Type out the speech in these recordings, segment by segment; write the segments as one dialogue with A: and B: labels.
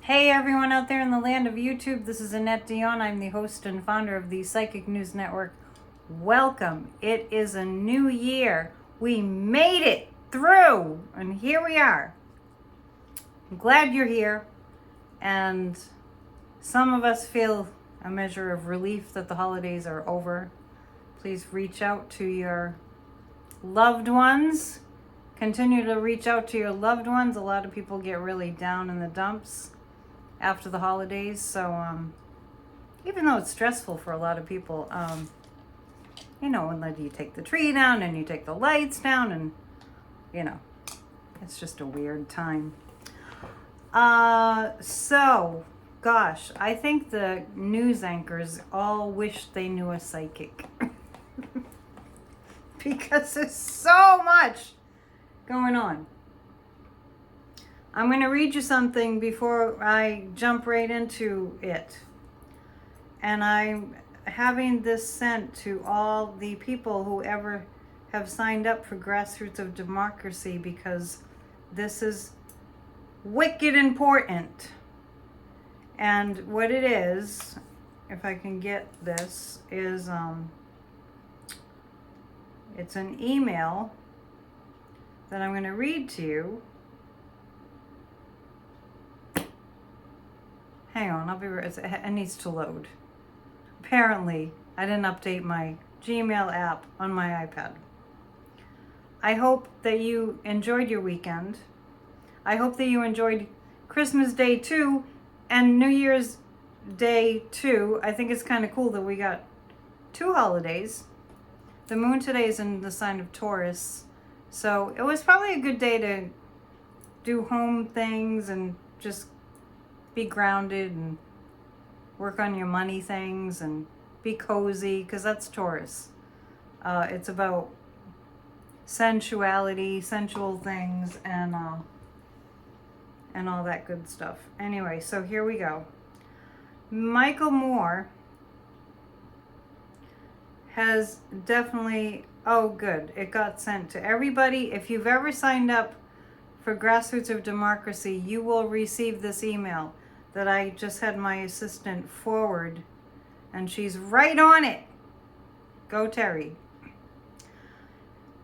A: Hey everyone out there in the land of YouTube, this is Annette Dion. I'm the host and founder of the Psychic News Network. Welcome. It is a new year. We made it through, and here we are. I'm glad you're here, and some of us feel a measure of relief that the holidays are over. Please reach out to your loved ones. Continue to reach out to your loved ones. A lot of people get really down in the dumps after the holidays, so even though it's stressful for a lot of people, when you take the tree down and you take the lights down, and it's just a weird time. So gosh, I think the news anchors all wish they knew a psychic because there's so much going on. I'm going to read you something before I jump right into it. And I'm having this sent to all the people who ever have signed up for Grassroots of Democracy, because this is wicked important. And what it is, if I can get this, is it's an email that I'm going to read to you. Hang on, I'll be right. It needs to load. Apparently, I didn't update my Gmail app on my iPad. I hope that you enjoyed your weekend. I hope that you enjoyed Christmas Day too, and New Year's Day too. I think it's kind of cool that we got two holidays. The moon today is in the sign of Taurus, so it was probably a good day to do home things and just be grounded and work on your money things and be cozy, because that's Taurus. It's about sensuality, sensual things, and all that good stuff. Anyway, so here we go. Michael Moore has definitely, oh good, it got sent to everybody. If you've ever signed up for Grassroots of Democracy, you will receive this email that I just had my assistant forward, and she's right on it. Go Terry.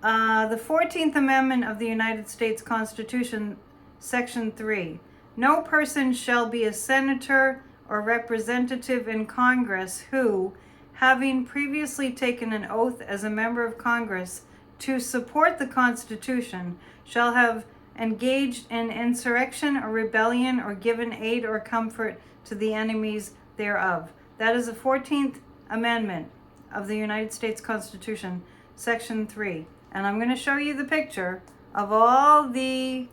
A: The 14th Amendment of the United States Constitution, Section 3. No person shall be a senator or representative in Congress who, having previously taken an oath as a member of Congress to support the Constitution, shall have engaged in insurrection or rebellion or given aid or comfort to the enemies thereof. That is the 14th Amendment of the United States Constitution, Section 3. And I'm going to show you the picture of all the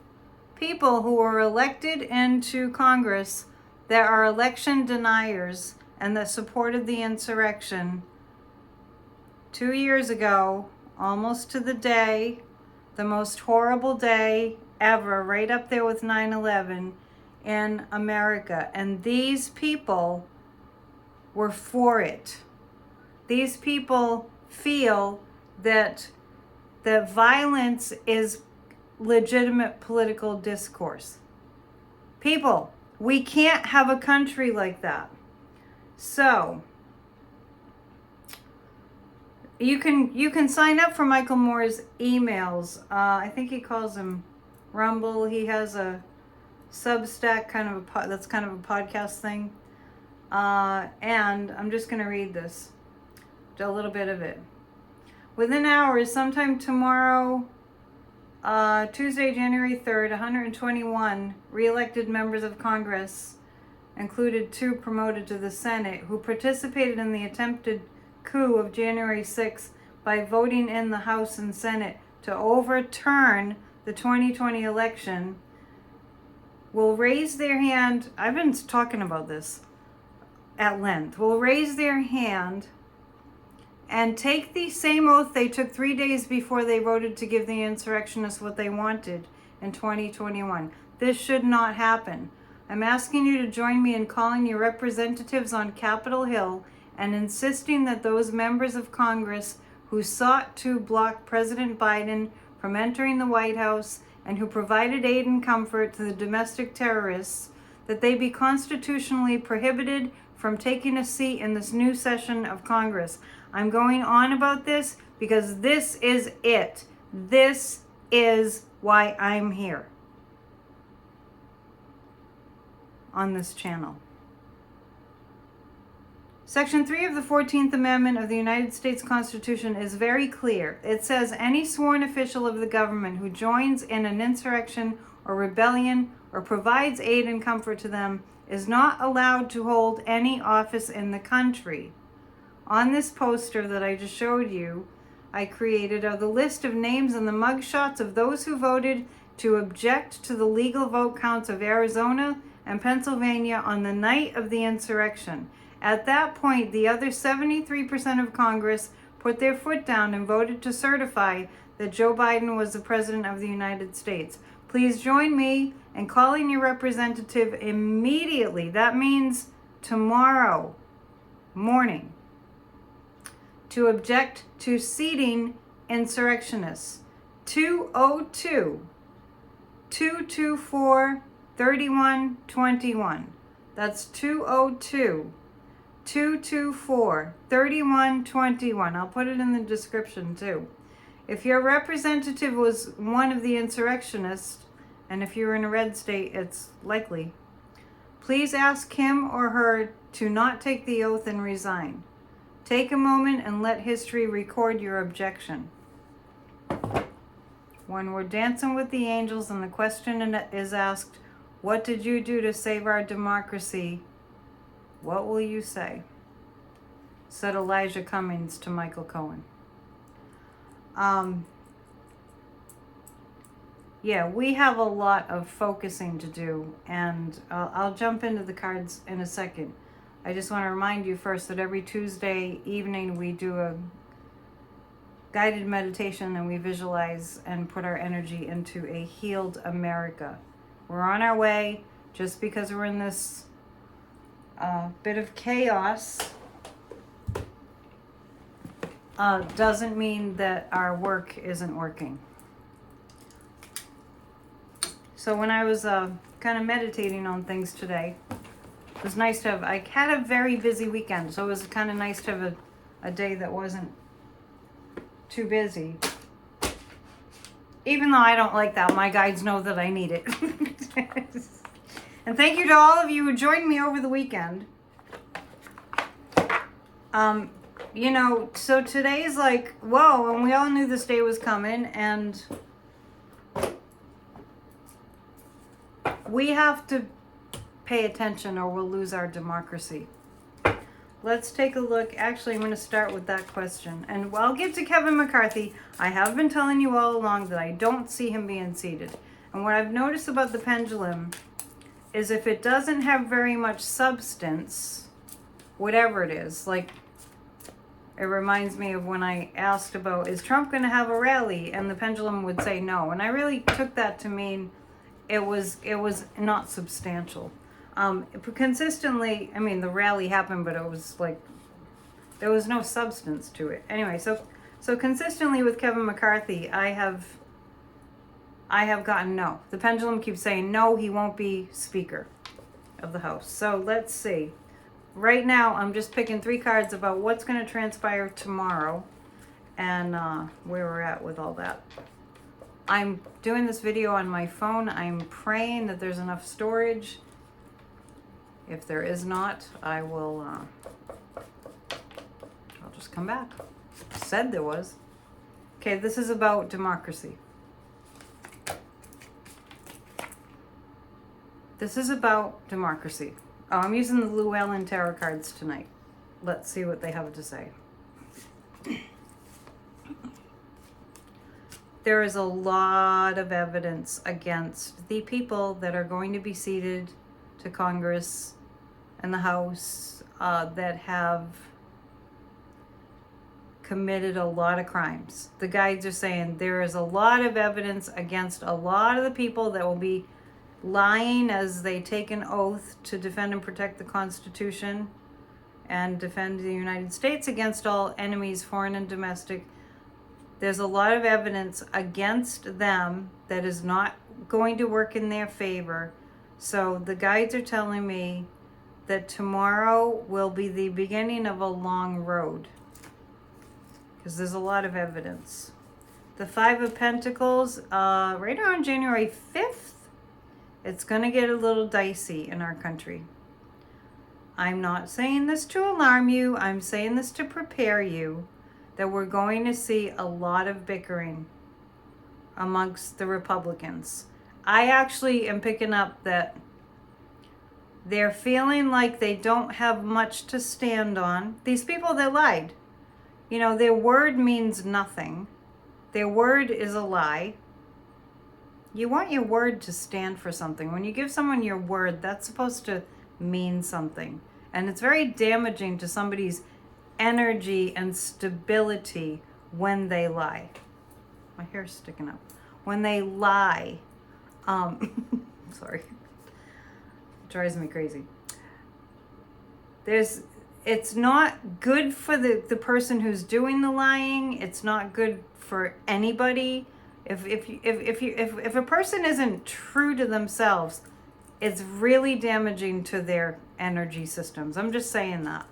A: people who were elected into Congress that are election deniers and that supported the insurrection 2 years ago, almost to the day, the most horrible day ever, right up there with 9/11 in America. And these people were for it. These people feel that violence is legitimate political discourse. People, we can't have a country like that. So you can sign up for Michael Moore's emails. I think he calls them Rumble. He has a Substack that's kind of a podcast thing. And I'm just going to read this, a little bit of it. Within hours, sometime tomorrow, Tuesday, January 3rd, 121 re-elected members of Congress, included 2 promoted to the Senate, who participated in the attempted coup of January 6th by voting in the House and Senate to overturn the 2020 election, will raise their hand. I've been talking about this at length. Will raise their hand and take the same oath they took 3 days before they voted to give the insurrectionists what they wanted in 2021. This should not happen. I'm asking you to join me in calling your representatives on Capitol Hill and insisting that those members of Congress who sought to block President Biden from entering the White House and who provided aid and comfort to the domestic terrorists that they be constitutionally prohibited from taking a seat in this new session of Congress. I'm going on about this because this is it. This is why I'm here on this channel. Section 3 of the 14th Amendment of the United States Constitution is very clear. It says any sworn official of the government who joins in an insurrection or rebellion or provides aid and comfort to them is not allowed to hold any office in the country. On this poster that I just showed you, I created are the list of names and the mugshots of those who voted to object to the legal vote counts of Arizona and Pennsylvania on the night of the insurrection. At that point, the other 73% of Congress put their foot down and voted to certify that Joe Biden was the President of the United States. Please join me in calling your representative immediately. That means tomorrow morning, to object to seating insurrectionists. 202-224-3121. That's 202-224-3121. I'll put it in the description too. If your representative was one of the insurrectionists, and if you're in a red state, it's likely, please ask him or her to not take the oath and resign. Take a moment and let history record your objection. When we're dancing with the angels and the question is asked, what did you do to save our democracy? What will you say? Said Elijah Cummings to Michael Cohen. Yeah, we have a lot of focusing to do, and I'll jump into the cards in a second. I just want to remind you first that every Tuesday evening we do a guided meditation and we visualize and put our energy into a healed America. We're on our way. Just because we're in this bit of chaos doesn't mean that our work isn't working. So when I was kind of meditating on things today, it was nice to have, I had a very busy weekend, so it was kind of nice to have a day that wasn't too busy. Even though I don't like that, my guides know that I need it. And thank you to all of you who joined me over the weekend. You know, so today's like, whoa, and we all knew this day was coming, and we have to pay attention or we'll lose our democracy. Let's take a look. Actually, I'm going to start with that question. And I'll get to Kevin McCarthy. I have been telling you all along that I don't see him being seated. And what I've noticed about the pendulum is if it doesn't have very much substance, whatever it is, like it reminds me of when I asked about, is Trump going to have a rally? And the pendulum would say no. And I really took that to mean it was not substantial. Consistently, I mean, the rally happened, but it was like, there was no substance to it. Anyway, so consistently with Kevin McCarthy, I have gotten no. The pendulum keeps saying no, he won't be Speaker of the House. So let's see. Right now, I'm just picking 3 cards about what's going to transpire tomorrow and where we're at with all that. I'm doing this video on my phone. I'm praying that there's enough storage. If there is not, I will, I'll just come back. Said there was. Okay, this is about democracy. This is about democracy. Oh, I'm using the Llewellyn Tarot cards tonight. Let's see what they have to say. There is a lot of evidence against the people that are going to be seated to Congress and the House that have committed a lot of crimes. The guides are saying there is a lot of evidence against a lot of the people that will be lying as they take an oath to defend and protect the Constitution and defend the United States against all enemies, foreign and domestic. There's a lot of evidence against them that is not going to work in their favor. So the guides are telling me that tomorrow will be the beginning of a long road, because there's a lot of evidence. The Five of Pentacles, right around January 5th, it's going to get a little dicey in our country. I'm not saying this to alarm you. I'm saying this to prepare you that we're going to see a lot of bickering amongst the Republicans. I actually am picking up that they're feeling like they don't have much to stand on. These people that lied, you know, their word means nothing. Their word is a lie. You want your word to stand for something. When you give someone your word, that's supposed to mean something. And it's very damaging to somebody's energy and stability when they lie. My hair's sticking up. When they lie. Sorry. It drives me crazy. It's not good for the person who's doing the lying. It's not good for anybody. If a person isn't true to themselves, it's really damaging to their energy systems. I'm just saying that.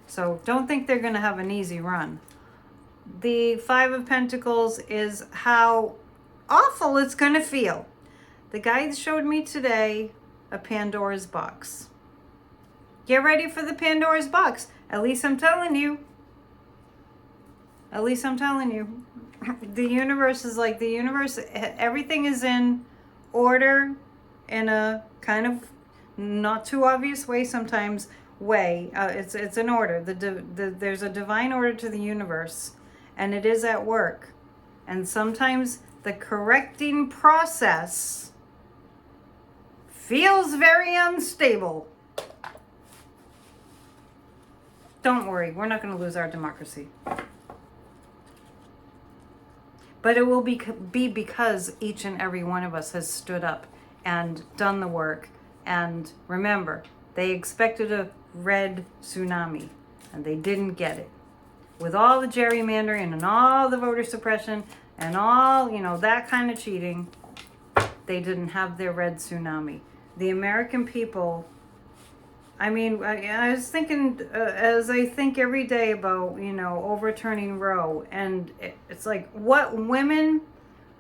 A: So don't think they're going to have an easy run. The Five of Pentacles is how awful it's going to feel. The guides showed me today a Pandora's box. Get ready for the Pandora's box. At least I'm telling you. At least I'm telling you. The universe is like the universe. Everything is in order in a kind of not too obvious way sometimes way. It's in order. There's a divine order to the universe, and it is at work. And sometimes the correcting process feels very unstable. Don't worry, we're not going to lose our democracy. But it will be because each and every one of us has stood up and done the work. And remember, they expected a red tsunami, and they didn't get it. With all the gerrymandering and all the voter suppression and all, that kind of cheating, they didn't have their red tsunami. The American people, I was thinking, as I think every day about, overturning Roe, and it's like what women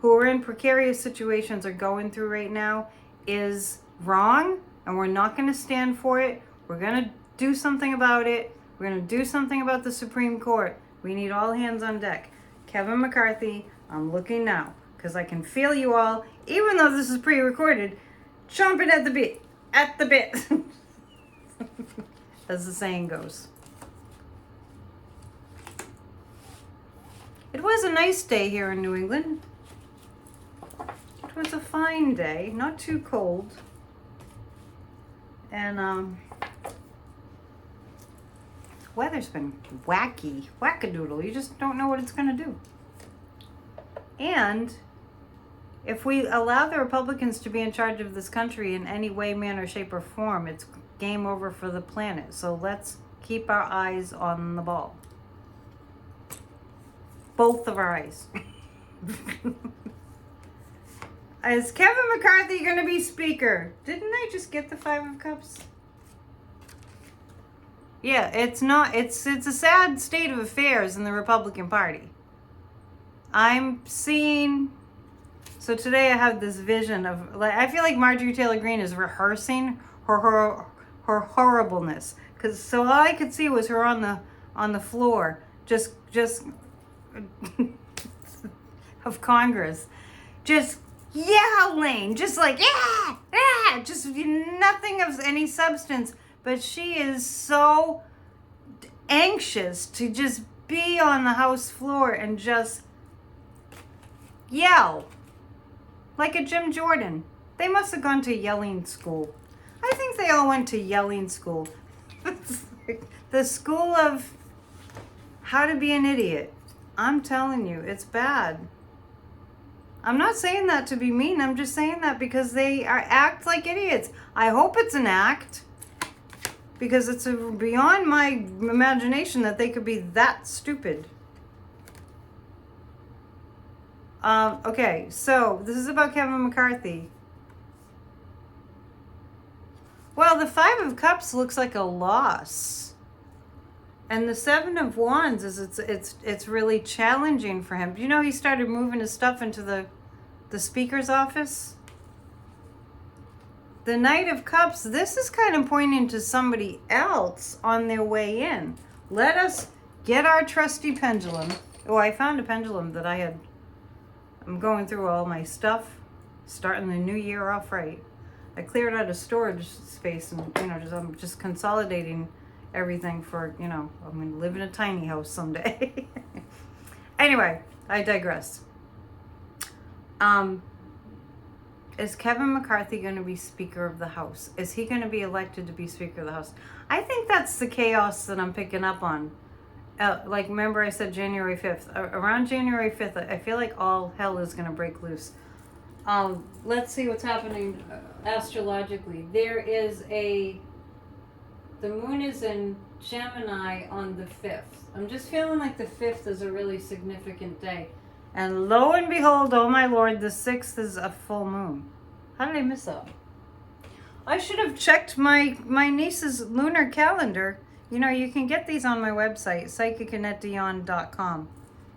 A: who are in precarious situations are going through right now is wrong, and we're not going to stand for it. We're going to do something about it. We're going to do something about the Supreme Court. We need all hands on deck. Kevin McCarthy, I'm looking now, because I can feel you all, even though this is pre-recorded, chomping at the bit. As the saying goes. It was a nice day here in New England. It was a fine day, not too cold. And the weather's been wackadoodle. You just don't know what it's going to do. And if we allow the Republicans to be in charge of this country in any way, manner, shape, or form, it's game over for the planet. So let's keep our eyes on the ball. Both of our eyes. Is Kevin McCarthy going to be speaker? Didn't I just get the Five of Cups? Yeah, it's not. It's a sad state of affairs in the Republican Party. I'm seeing. So today I have this vision of, I feel like Marjorie Taylor Green is rehearsing her horribleness, because so all I could see was her on the floor, just of Congress, just yelling, just like just nothing of any substance. But she is so anxious to just be on the House floor and just yell like a Jim Jordan. They must have gone to yelling school. I think they all went to yelling school. The school of how to be an idiot. I'm telling you, it's bad. I'm not saying that to be mean. I'm just saying that because they act like idiots. I hope it's an act, because it's beyond my imagination that they could be that stupid. Okay, so this is about Kevin McCarthy. Well, the Five of Cups looks like a loss. And the Seven of Wands is it's really challenging for him. Do you know he started moving his stuff into the speaker's office? The Knight of Cups, this is kind of pointing to somebody else on their way in. Let us get our trusty pendulum. Oh, I found a pendulum that I'm going through all my stuff, starting the new year off right. I cleared out a storage space and, I'm just consolidating everything for, I'm going to live in a tiny house someday. Anyway, I digress. Is Kevin McCarthy going to be Speaker of the House? Is he going to be elected to be Speaker of the House? I think that's the chaos that I'm picking up on. Remember I said January 5th. Around January 5th, I feel like all hell is going to break loose. Let's see what's happening astrologically. The moon is in Gemini on the 5th. I'm just feeling like the 5th is a really significant day. And lo and behold, oh my Lord, the 6th is a full moon. How did I miss that? I should have checked my niece's lunar calendar. You can get these on my website, psychicannetdion.com.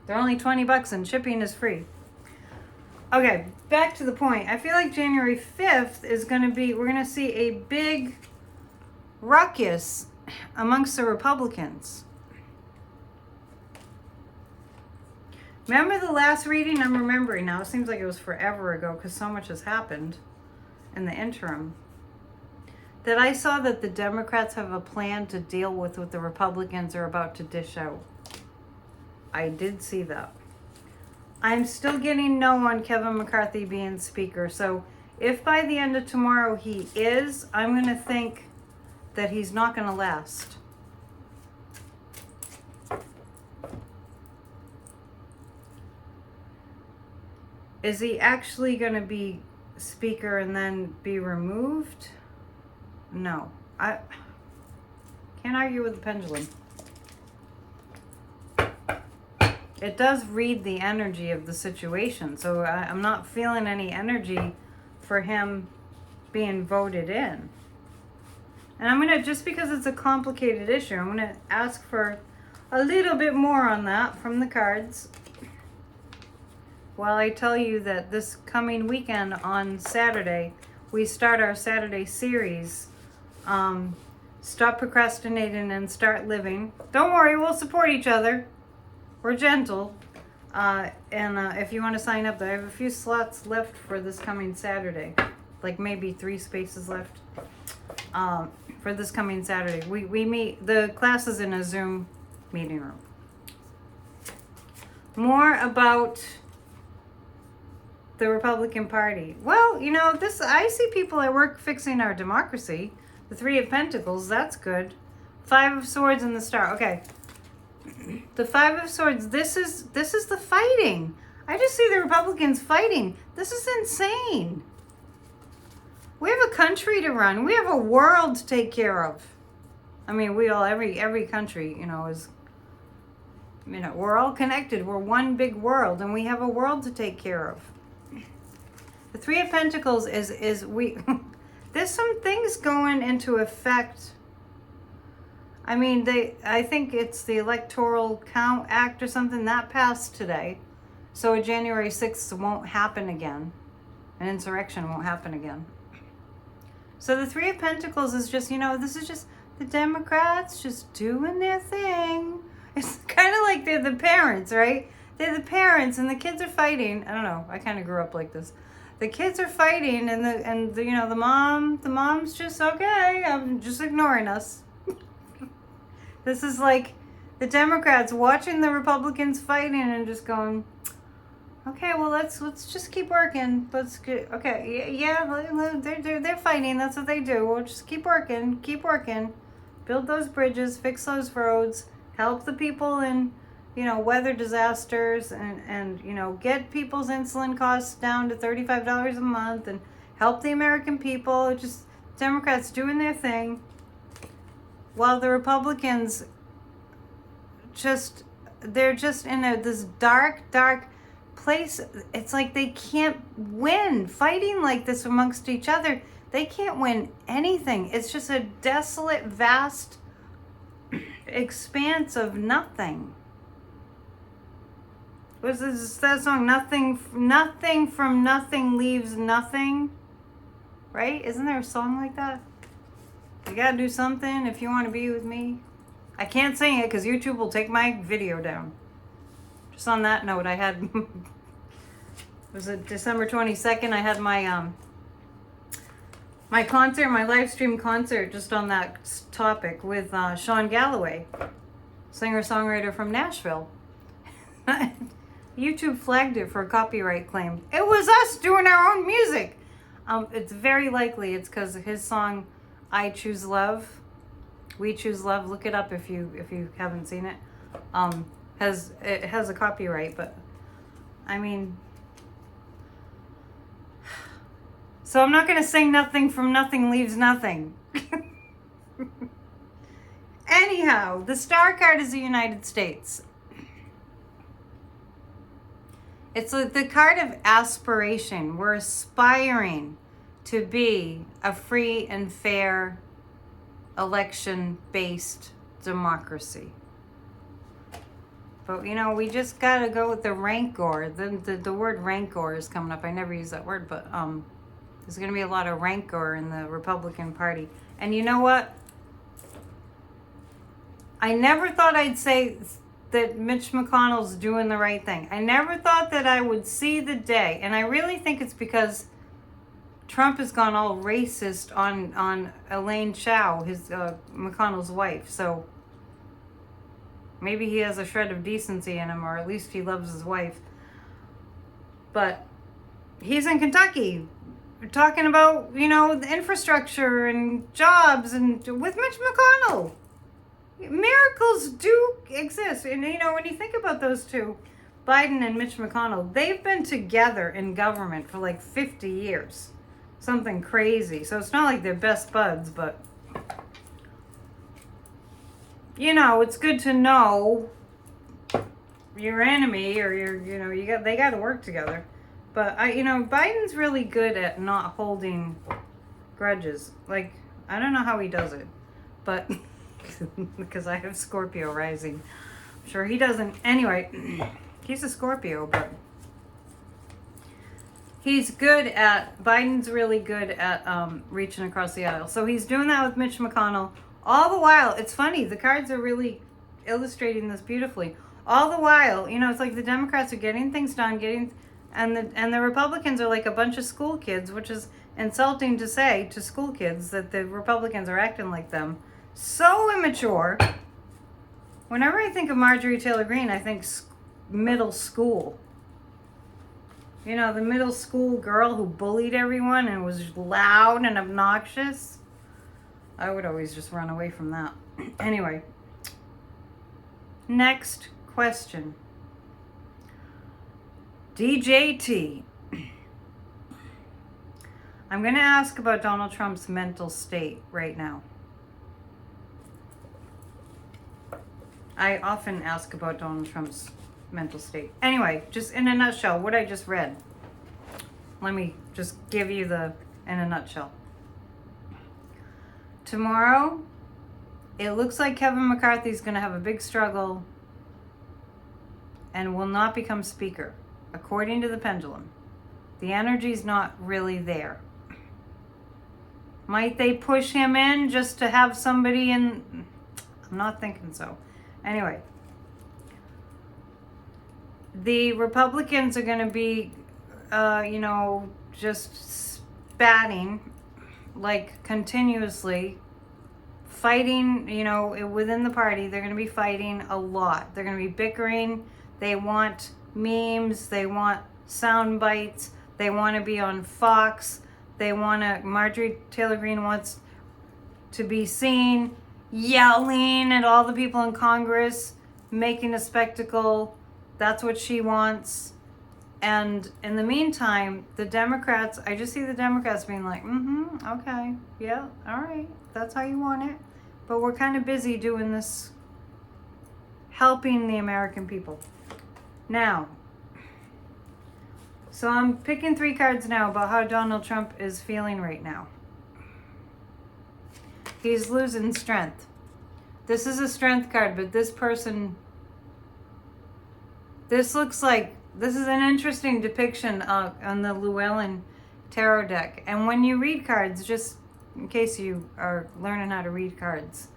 A: They're only $20 and shipping is free. Okay, back to the point. I feel like January 5th is going to be, we're going to see a big ruckus amongst the Republicans. Remember the last reading? I'm remembering now. It seems like it was forever ago because so much has happened in the interim. That I saw that the Democrats have a plan to deal with what the Republicans are about to dish out. I did see that. I'm still getting no on Kevin McCarthy being Speaker. So if by the end of tomorrow he is, I'm going to think that he's not going to last. Is he actually going to be Speaker and then be removed? No. I can't argue with the pendulum. It does read the energy of the situation, so I'm not feeling any energy for him being voted in. And I'm going to, just because it's a complicated issue, I'm going to ask for a little bit more on that from the cards. While I tell you that this coming weekend on Saturday, we start our Saturday series, Stop Procrastinating and Start Living. Don't worry, we'll support each other. We're gentle. If you want to sign up, I have a few slots left for this coming Saturday. Like maybe 3 spaces left for this coming Saturday. We meet, the class is in a Zoom meeting room. More about the Republican Party. Well, I see people at work fixing our democracy. The 3 of Pentacles, that's good. 5 of Swords and the Star. Okay. The 5 of Swords, this is the fighting. I just see the Republicans fighting. This is insane. We have a country to run. We have a world to take care of. I mean, every country, is, we're all connected. We're one big world, and we have a world to take care of. The 3 of Pentacles is there's some things going into effect. I mean, I think it's the Electoral Count Act or something that passed today. So a January 6th won't happen again. An insurrection won't happen again. So the 3 of Pentacles is just, this is just the Democrats just doing their thing. It's kind of like they're the parents, right? They're the parents and the kids are fighting. I don't know. I kind of grew up like this. The kids are fighting and the mom's just, okay, I'm just ignoring us. This is like the Democrats watching the Republicans fighting and just going, okay, well let's just keep working. Let's get, okay, yeah, they're fighting. That's what they do. We'll just keep working, build those bridges, fix those roads, help the people in, weather disasters, and get people's insulin costs down to $35 a month, and help the American people. Just Democrats doing their thing. While the Republicans they're just in this dark place. It's like they can't win fighting like this amongst each other. They can't win anything. It's just a desolate, vast expanse of nothing. What's that song? Nothing from nothing leaves nothing. Right? Isn't there a song like that? You gotta do something if you want to be with me. I can't sing it because YouTube will take my video down. Just on that note, I had... was it December 22nd? I had my my concert, my live stream concert, just on that topic with Sean Galloway, singer-songwriter from Nashville. YouTube flagged it for a copyright claim. It was us doing our own music. It's very likely it's because of his song, "I Choose Love," "We Choose Love." Look it up if you haven't seen it. It has a copyright, but I mean, so I'm not gonna sing "Nothing from Nothing Leaves Nothing." Anyhow, the star card is the United States. It's the card of aspiration. We're aspiring to be a free and fair election-based democracy. But, we just got to go with the rancor. The word rancor is coming up. I never use that word, but there's going to be a lot of rancor in the Republican Party. And you know what? I never thought I'd say that Mitch McConnell's doing the right thing. I never thought that I would see the day. And I really think it's because Trump has gone all racist on Elaine Chao, his McConnell's wife. So maybe he has a shred of decency in him, or at least he loves his wife. But he's in Kentucky talking about, the infrastructure and jobs and with Mitch McConnell. Miracles do exist. And, when you think about those two, Biden and Mitch McConnell, they've been together in government for like 50 years. Something crazy. So it's not like they're best buds, but, it's good to know your enemy or they got to work together. But, Biden's really good at not holding grudges. Like, I don't know how he does it, but... because I have Scorpio rising. I'm sure he doesn't. Anyway, he's a Scorpio, but Biden's really good at reaching across the aisle. So he's doing that with Mitch McConnell. All the while, it's funny, the cards are really illustrating this beautifully. All the while, it's like the Democrats are getting things done, and the Republicans are like a bunch of school kids, which is insulting to say to school kids that the Republicans are acting like them. So immature. Whenever I think of Marjorie Taylor Green, I think middle school. The middle school girl who bullied everyone and was loud and obnoxious. I would always just run away from that. Anyway, next question. DJT. I'm going to ask about Donald Trump's mental state right now. I often ask about Donald Trump's mental state. Anyway, just in a nutshell, what I just read. Let me just give you in a nutshell. Tomorrow, it looks like Kevin McCarthy is going to have a big struggle and will not become speaker, according to the Pendulum. The energy's not really there. Might they push him in just to have somebody in? I'm not thinking so. Anyway, the Republicans are going to be, just spatting, like continuously, fighting, within the party. They're going to be fighting a lot. They're going to be bickering. They want memes. They want sound bites. They want to be on Fox. Marjorie Taylor Green wants to be seen yelling at all the people in Congress, making a spectacle. That's what she wants. And in the meantime, the Democrats, I just see the Democrats being like, okay, yeah, all right, that's how you want it. But we're kind of busy doing this, helping the American people. Now, so I'm picking 3 cards now about how Donald Trump is feeling right now. He's losing strength. This is a strength card, but this person, this looks like, this is an interesting depiction on the Llewellyn tarot deck. And when you read cards, just in case you are learning how to read cards,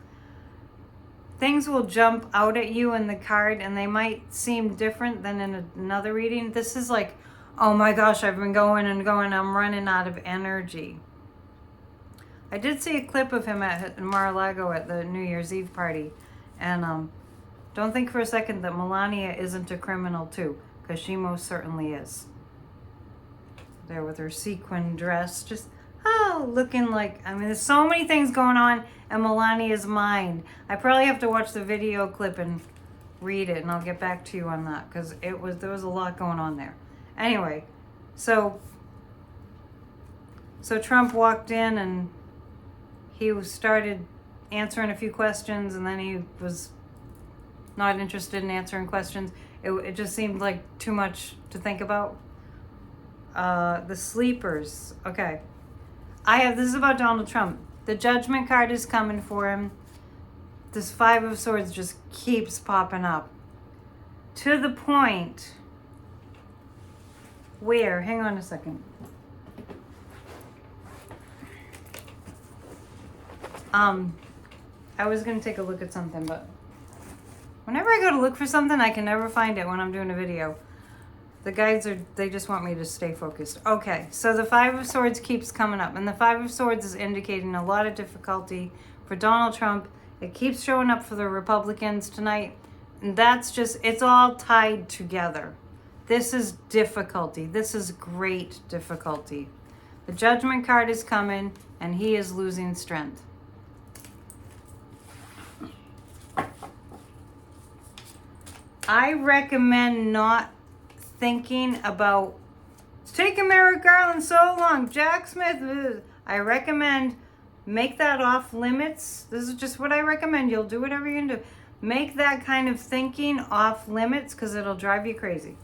A: things will jump out at you in the card and they might seem different than in another reading. This is like, oh my gosh, I've been going and going, I'm running out of energy. I did see a clip of him at Mar-a-Lago at the New Year's Eve party. And don't think for a second that Melania isn't a criminal too, because she most certainly is. There with her sequin dress, just, oh, looking like, I mean, there's so many things going on in Melania's mind. I probably have to watch the video clip and read it, and I'll get back to you on that, because there was a lot going on there. Anyway, so Trump walked in and he started answering a few questions, and then he was not interested in answering questions. It just seemed like too much to think about. The sleepers. Okay. This is about Donald Trump. The Judgment card is coming for him. This Five of Swords just keeps popping up. To the point where, hang on a second. I was going to take a look at something, but whenever I go to look for something, I can never find it when I'm doing a video. The guides they just want me to stay focused. Okay, so the Five of Swords keeps coming up, and the Five of Swords is indicating a lot of difficulty for Donald Trump. It keeps showing up for the Republicans tonight, and that's just, it's all tied together. This is difficulty. This is great difficulty. The Judgment card is coming, and he is losing strength. I recommend not thinking about, it's taking Merrick Garland so long, Jack Smith. I recommend make that off limits. This is just what I recommend. You'll do whatever you can do. Make that kind of thinking off limits, because it'll drive you crazy.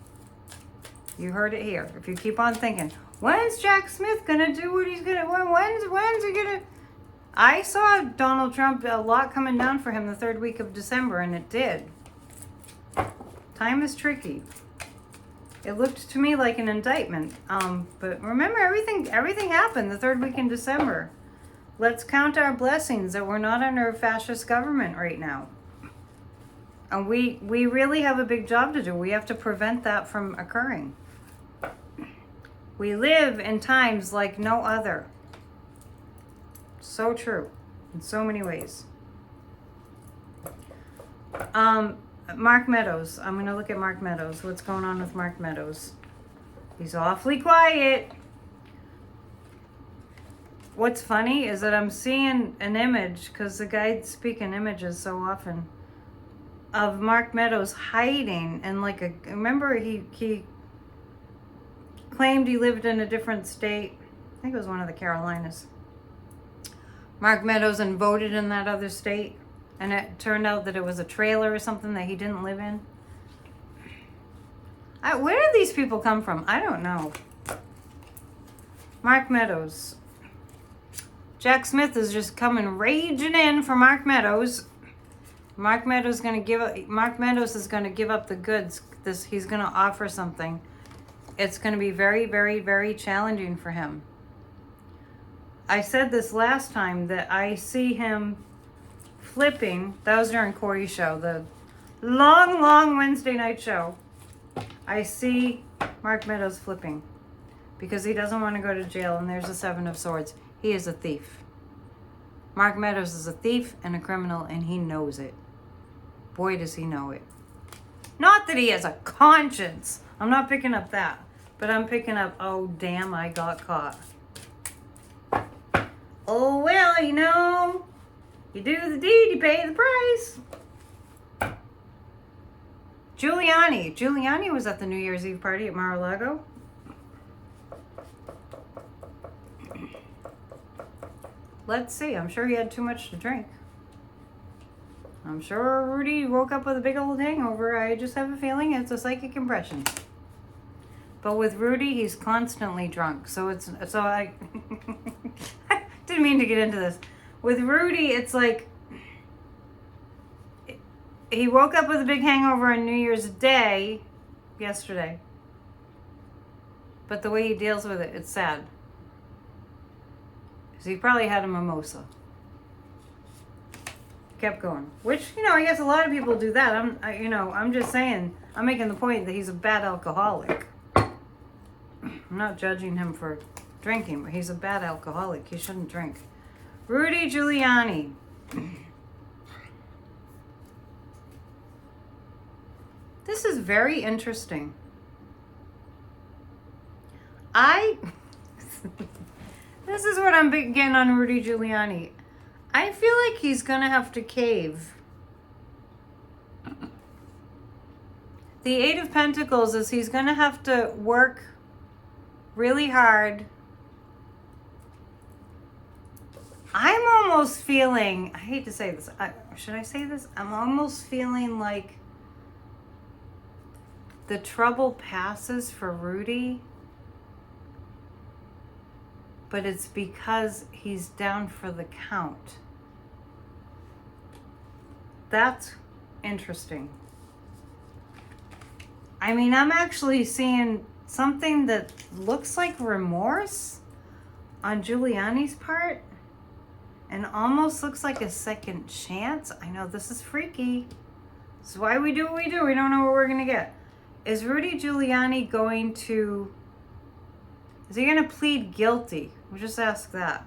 A: You heard it here. If you keep on thinking, when's Jack Smith gonna do what he's gonna, when's he gonna? I saw Donald Trump, a lot coming down for him the third week of December, and it did. Time is tricky. It looked to me like an indictment. But remember, everything happened the third week in December. Let's count our blessings that we're not under a fascist government right now. And we really have a big job to do. We have to prevent that from occurring. We live in times like no other. So true in so many ways. Mark Meadows. I'm going to look at Mark Meadows. What's going on with Mark Meadows? He's awfully quiet. What's funny is that I'm seeing an image, because the guides speak in images so often, of Mark Meadows hiding in like a, remember he claimed he lived in a different state. I think it was one of the Carolinas. Mark Meadows and voted in that other state. And it turned out that it was a trailer or something that he didn't live in. Where do these people come from? I don't know. Mark Meadows. Jack Smith is just coming raging in for Mark Meadows. Mark Meadows is going to give up the goods. He's going to offer something. It's going to be very, very, very challenging for him. I said this last time that I see him flipping. That was during Corey's show, the long Wednesday night show. I see Mark Meadows flipping because he doesn't want to go to jail, and there's the Seven of Swords. He is a thief. Mark Meadows is a thief and a criminal, and he knows it. Boy, does he know it. Not that he has a conscience. I'm not picking up that. But I'm picking up, oh, damn, I got caught. Oh, well, you know, you do the deed, you pay the price. Giuliani was at the New Year's Eve party at Mar-a-Lago. Let's see. I'm sure he had too much to drink. I'm sure Rudy woke up with a big old hangover. I just have a feeling it's a psychic impression. But with Rudy, he's constantly drunk. So I didn't mean to get into this. with Rudy, it's like he woke up with a big hangover on New Year's Day yesterday. But the way he deals with it, it's sad. Because he probably had a mimosa. Kept going. Which, I guess a lot of people do that. I'm just saying, I'm making the point that he's a bad alcoholic. I'm not judging him for drinking, but he's a bad alcoholic. He shouldn't drink. Rudy Giuliani. This is very interesting. This is what I'm getting on Rudy Giuliani. I feel like he's going to have to cave. The Eight of Pentacles is he's going to have to work really hard. I'm almost feeling, I hate to say this, should I say this? I'm almost feeling like the trouble passes for Rudy, but it's because he's down for the count. That's interesting. I mean, I'm actually seeing something that looks like remorse on Giuliani's part and almost looks like a second chance. I know this is freaky. This is why we do what we do. We don't know what we're going to get. Is Rudy Giuliani going to... Is he going to plead guilty? We'll just ask that.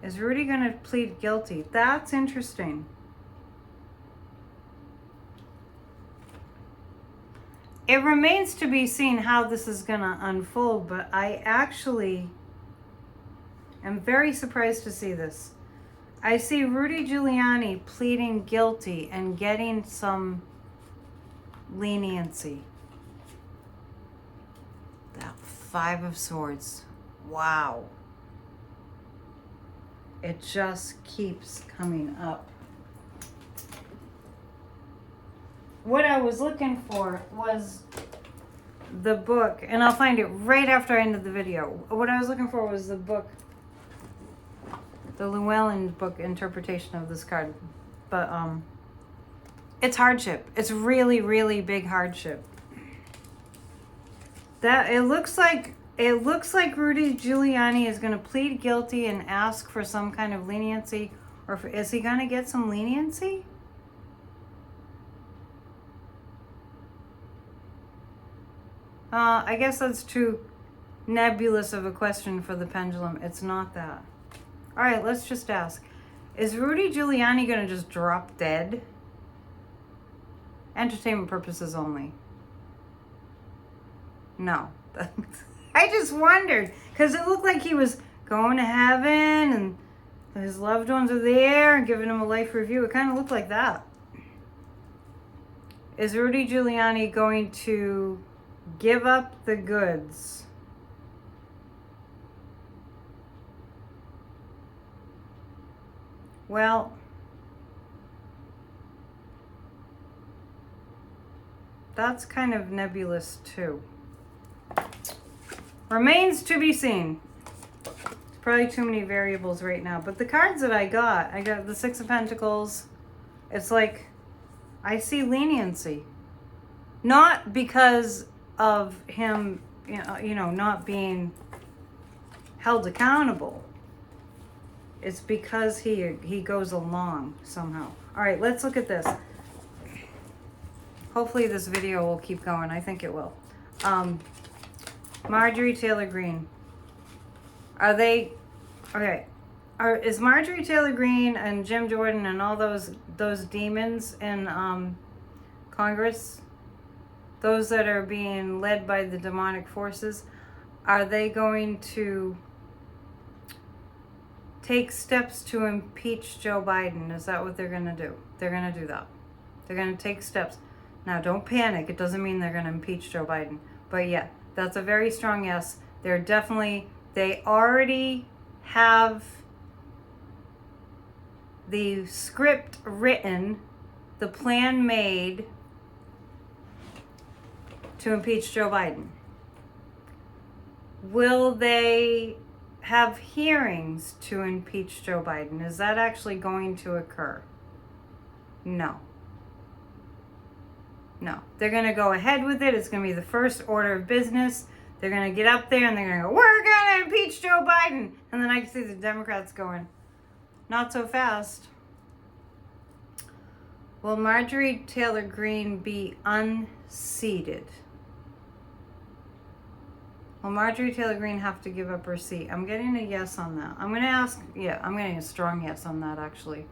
A: Is Rudy going to plead guilty? That's interesting. It remains to be seen how this is going to unfold, but I actually am very surprised to see this. I see Rudy Giuliani pleading guilty and getting some leniency. That Five of Swords. Wow. It just keeps coming up. What I was looking for was the book, and I'll find it right after I ended the video. What I was looking for was the book, the Llewellyn book interpretation of this card. But it's hardship. It's really, really big hardship. That it looks like Rudy Giuliani is going to plead guilty and ask for some kind of leniency, or is he going to get some leniency? I guess that's too nebulous of a question for the pendulum. It's not that. All right, let's just ask. Is Rudy Giuliani going to just drop dead? Entertainment purposes only. No. I just wondered, because it looked like he was going to heaven and his loved ones are there and giving him a life review. It kind of looked like that. Is Rudy Giuliani going to give up the goods? Well, that's kind of nebulous too. Remains to be seen. There's probably too many variables right now. But the cards that I got the Six of Pentacles. It's like, I see leniency. Not because of him, not being held accountable. It's because he goes along somehow. All right, let's look at this. Hopefully this video will keep going. I think it will. Marjorie Taylor Green. Are they... Okay. Is Marjorie Taylor Green and Jim Jordan and all those demons in Congress, those that are being led by the demonic forces, are they going to take steps to impeach Joe Biden? Is that what they're going to do? They're going to do that. They're going to take steps. Now, don't panic. It doesn't mean they're going to impeach Joe Biden. But yeah, that's a very strong yes. They already have the script written, the plan made to impeach Joe Biden. Will they have hearings to impeach Joe Biden. Is that actually going to occur? No. No. They're going to go ahead with it. It's going to be the first order of business. They're going to get up there and they're going to go, we're going to impeach Joe Biden. And then I can see the Democrats going, not so fast. Will Marjorie Taylor Green be unseated? Will Marjorie Taylor Green have to give up her seat? I'm getting a yes on that. I'm going to ask, yeah, I'm getting a strong yes on that, actually.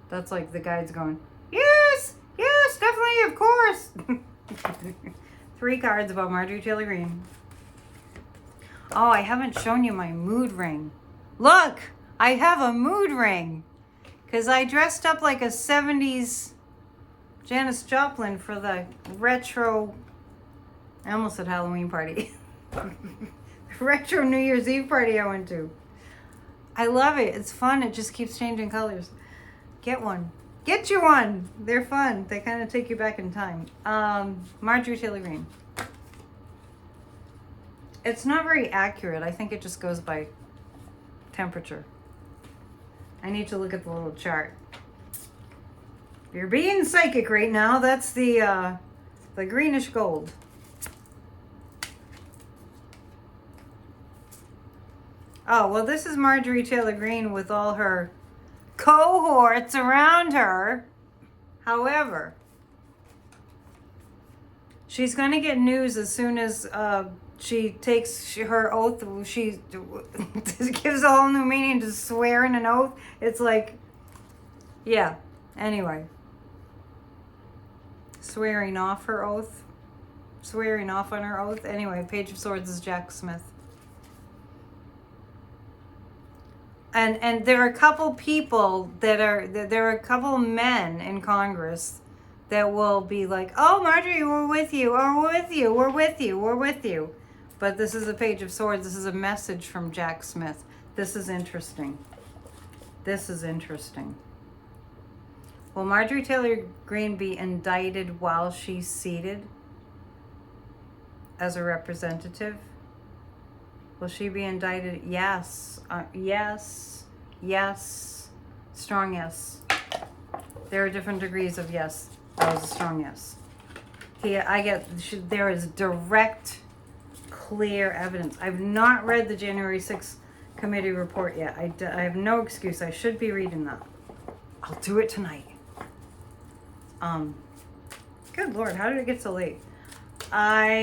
A: That's like the guide's going, yes, yes, definitely, of course. 3 cards about Marjorie Taylor Green. Oh, I haven't shown you my mood ring. Look, I have a mood ring. Because I dressed up like a 70s Janis Joplin for the retro, I almost said Halloween party. Retro New Year's Eve party I went to. I love it. It's fun. It just keeps changing colors. Get one. Get you one. They're fun. They kind of take you back in time. Marjorie Taylor Green. It's not very accurate. I think it just goes by temperature. I need to look at the little chart. You're being psychic right now. That's the greenish gold. Oh, well, this is Marjorie Taylor Green with all her cohorts around her. However, she's going to get news as soon as she takes her oath. She gives a whole new meaning to swearing an oath. It's like, yeah, anyway. Swearing off her oath. Swearing off on her oath. Anyway, Page of Swords is Jack Smith. And there are a couple people there are a couple men in Congress that will be like, oh, Marjorie, we're with you, or we're with you, we're with you, we're with you. But this is a Page of Swords. This is a message from Jack Smith. This is interesting. This is interesting. Will Marjorie Taylor Green be indicted while she's seated as a representative? Will she be indicted? Yes. Yes. Yes. Strong yes. There are different degrees of yes. That was a strong yes. There is direct, clear evidence. I've not read the January 6th committee report yet. I have no excuse. I should be reading that. I'll do it tonight. Good Lord, how did it get so late? I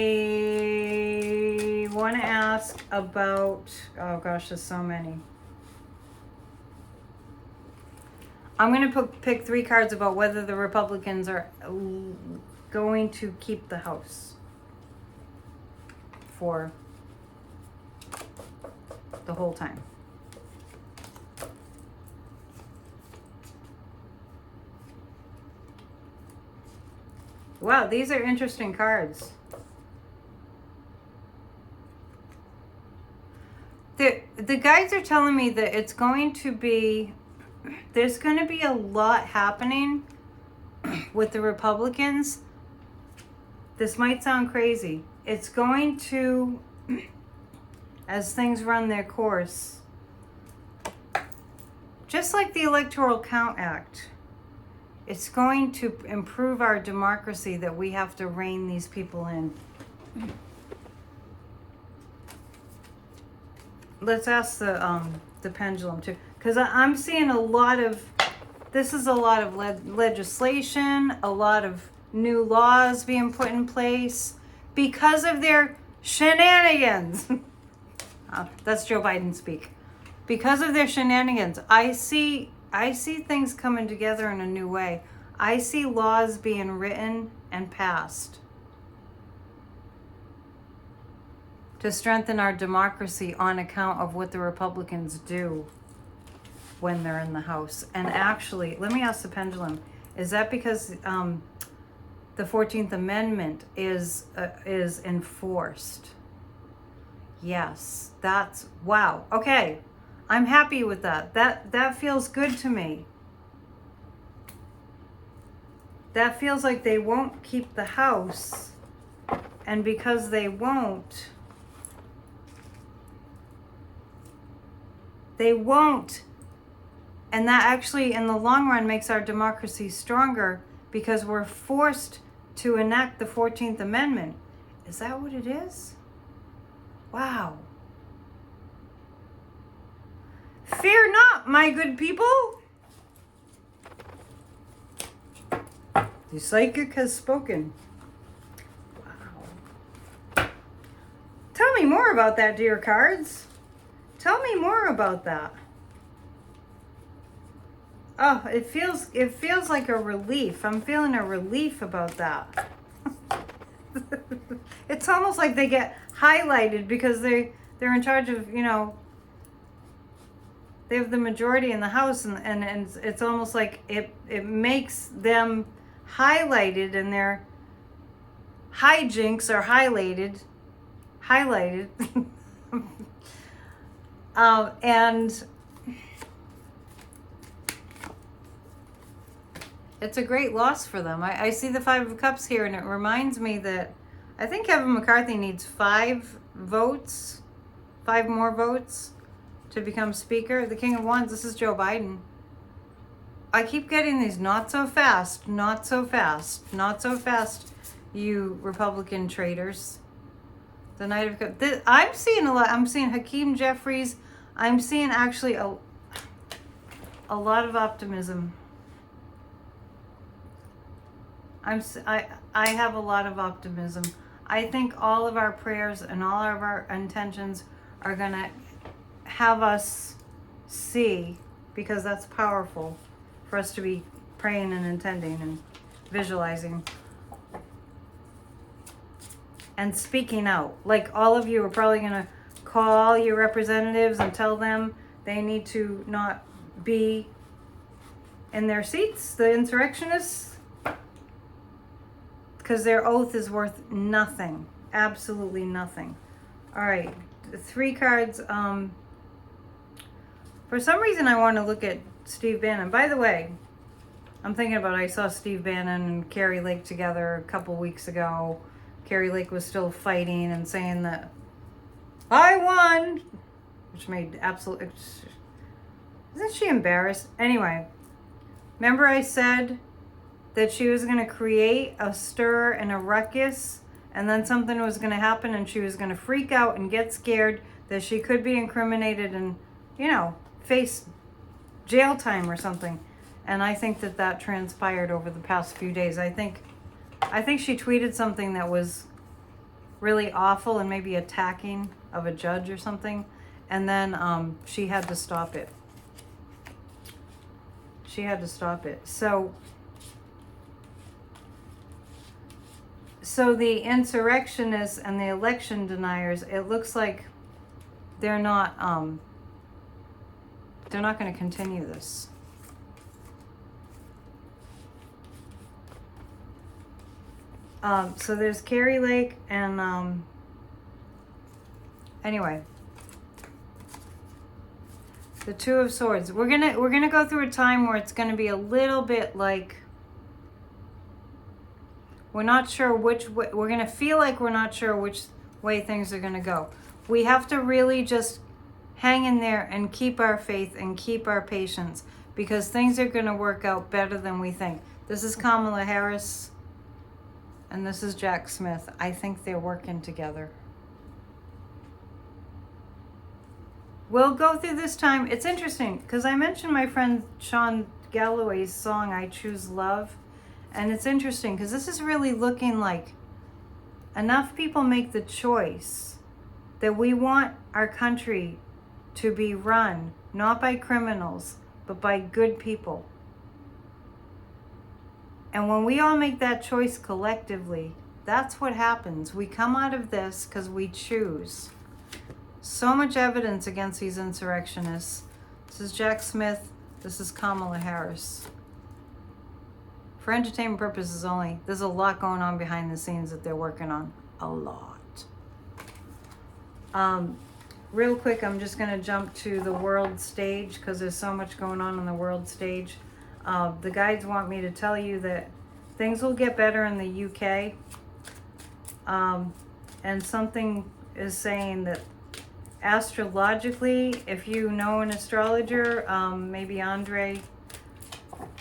A: want to ask about, oh gosh, there's so many. I'm going to pick 3 cards about whether the Republicans are going to keep the House for the whole time. Wow, these are interesting cards. The guides are telling me that there's going to be a lot happening with the Republicans. This might sound crazy. It's going to, as things run their course, just like the Electoral Count Act, it's going to improve our democracy that we have to rein these people in. Let's ask the pendulum too, because I'm seeing a lot of legislation, a lot of new laws being put in place because of their shenanigans. That's Joe Biden speak. Because of their shenanigans, I see things coming together in a new way. I see laws being written and passed to strengthen our democracy on account of what the Republicans do when they're in the House. And actually, let me ask the pendulum, is that because the 14th Amendment is enforced? Yes, that's, wow. Okay, I'm happy with that. That feels good to me. That feels like they won't keep the House, and because they won't, They won't. And that actually, in the long run, makes our democracy stronger because we're forced to enact the 14th Amendment. Is that what it is? Wow. Fear not, my good people. The psychic has spoken. Wow. Tell me more about that, dear cards. Tell me more about that. Oh, it feels like a relief. I'm feeling a relief about that. It's almost like they get highlighted because they're in charge of, you know, they have the majority in the House, and it's almost like it makes them highlighted, and their hijinks are highlighted. And it's a great loss for them. I see the 5 of Cups here, and it reminds me that I think Kevin McCarthy needs 5 votes, 5 more votes to become Speaker. The King of Wands, this is Joe Biden. I keep getting these not so fast, not so fast, not so fast, you Republican traitors. The Knight of Cups. I'm seeing a lot. I'm seeing Hakeem Jeffries. I'm seeing actually a lot of optimism. I have a lot of optimism. I think all of our prayers and all of our intentions are going to have us see, because that's powerful for us to be praying and intending and visualizing and speaking out. Like, all of you are probably going to call your representatives and tell them they need to not be in their seats, the insurrectionists, because their oath is worth nothing. Absolutely nothing. All right, 3 cards. For some reason, I want to look at Steve Bannon. By the way, I'm thinking about, I saw Steve Bannon and Carrie Lake together a couple weeks ago. Carrie Lake was still fighting and saying that I won, which made absolute. Isn't she embarrassed? Anyway, remember I said that she was going to create a stir and a ruckus, and then something was going to happen, and she was going to freak out and get scared that she could be incriminated and, you know, face jail time or something. And I think that transpired over the past few days. I think she tweeted something that was really awful and maybe attacking of a judge or something, and then she had to stop it. So the insurrectionists and the election deniers, it looks like they're not going to continue this. So there's Carrie Lake and anyway, the 2 of Swords. We're gonna go through a time where it's gonna be a little bit like we're not sure which way. We're gonna feel like we're not sure which way things are gonna go. We have to really just hang in there and keep our faith and keep our patience, because things are gonna work out better than we think. This is Kamala Harris. And this is Jack Smith. I think they're working together. We'll go through this time. It's interesting because I mentioned my friend Sean Galloway's song, I Choose Love. And it's interesting because this is really looking like enough people make the choice that we want our country to be run not by criminals, but by good people. And when we all make that choice collectively, that's what happens. We come out of this because we choose. So much evidence against these insurrectionists. This is Jack Smith. This is Kamala Harris. For entertainment purposes only, there's a lot going on behind the scenes that they're working on. A lot. Real quick, I'm just going to jump to the world stage because there's so much going on the world stage. The guides want me to tell you that things will get better in the UK. And something is saying that Astrologically, if you know an astrologer, maybe Andre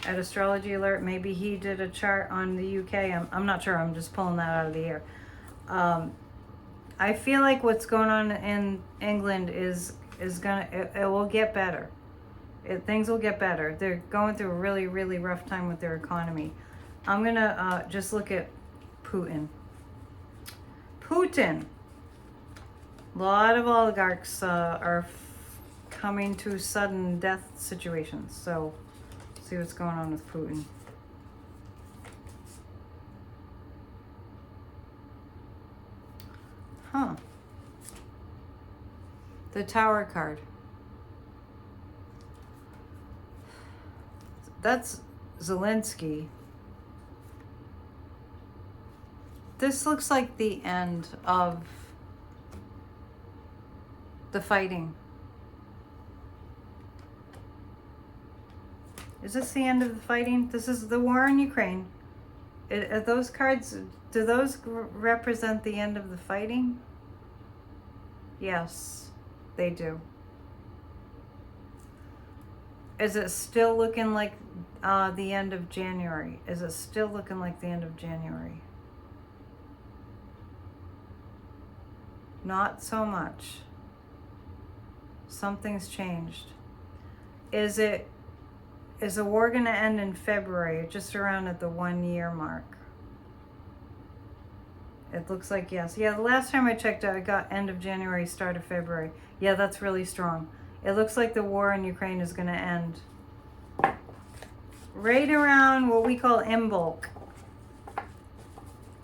A: at Astrology Alert, maybe he did a chart on the UK. I'm not sure. I'm just pulling that out of the air. I feel like what's going on in England is gonna, it will get better. Things will get better. They're going through a really, really rough time with their economy. I'm gonna just look at Putin. Putin. A lot of oligarchs are coming to sudden death situations. So, see what's going on with Putin. Huh. The Tower card. That's Zelensky. This looks like the end of the fighting. Is this the end of the fighting? This is the war in Ukraine. Are those cards, do those represent the end of the fighting? Yes, they do. Is it still looking like the end of January? Is it still looking like the end of January? Not so much. Something's changed. Is the war going to end in February, just around at the 1 year mark? It looks like yes. Yeah, the last time I checked I got end of January, start of February. Yeah, that's really strong. It looks like the war in Ukraine is going to end right around what we call Imbolc,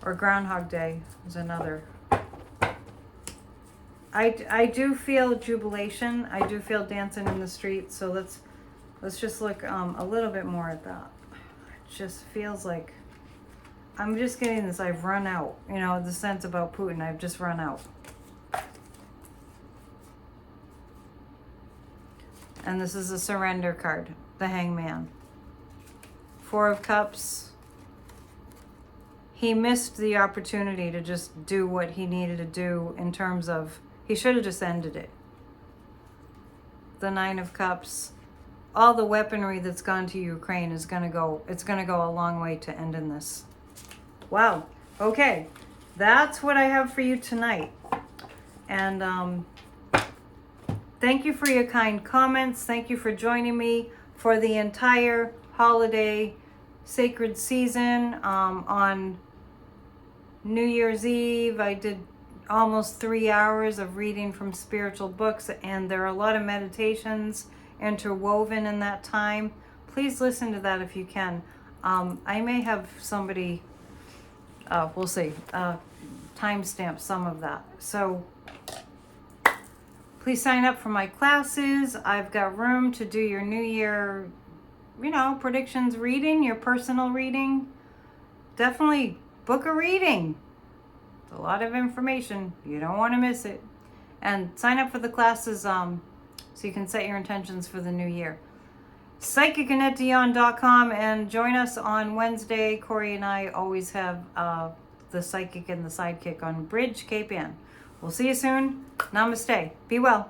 A: or Groundhog Day is another. I do feel jubilation. I do feel dancing in the streets. So let's just look a little bit more at that. It just feels like I'm just getting this. I've run out. You know, the sense about Putin. I've just run out. And this is a surrender card, the Hangman. 4 of Cups. He missed the opportunity to just do what he needed to do in terms of, he should have just ended it. The 9 of Cups. All the weaponry that's gone to Ukraine is going to go, it's going to go a long way to ending this. Wow. Okay. That's what I have for you tonight. And thank you for your kind comments. Thank you for joining me for the entire holiday sacred season. On New Year's Eve, I did almost 3 hours of reading from spiritual books, and there are a lot of meditations interwoven in that time. Please listen to that if you can. I may have somebody, we'll see, timestamp some of that. So please sign up for my classes. I've got room to do your New Year, predictions reading, your personal reading. Definitely book a reading. It's a lot of information. You don't want to miss it. And sign up for the classes so you can set your intentions for the new year. PsychicAnnetteDion.com, and join us on Wednesday. Corey and I always have the Psychic and the Sidekick on Bridge Cape Ann. We'll see you soon. Namaste. Be well.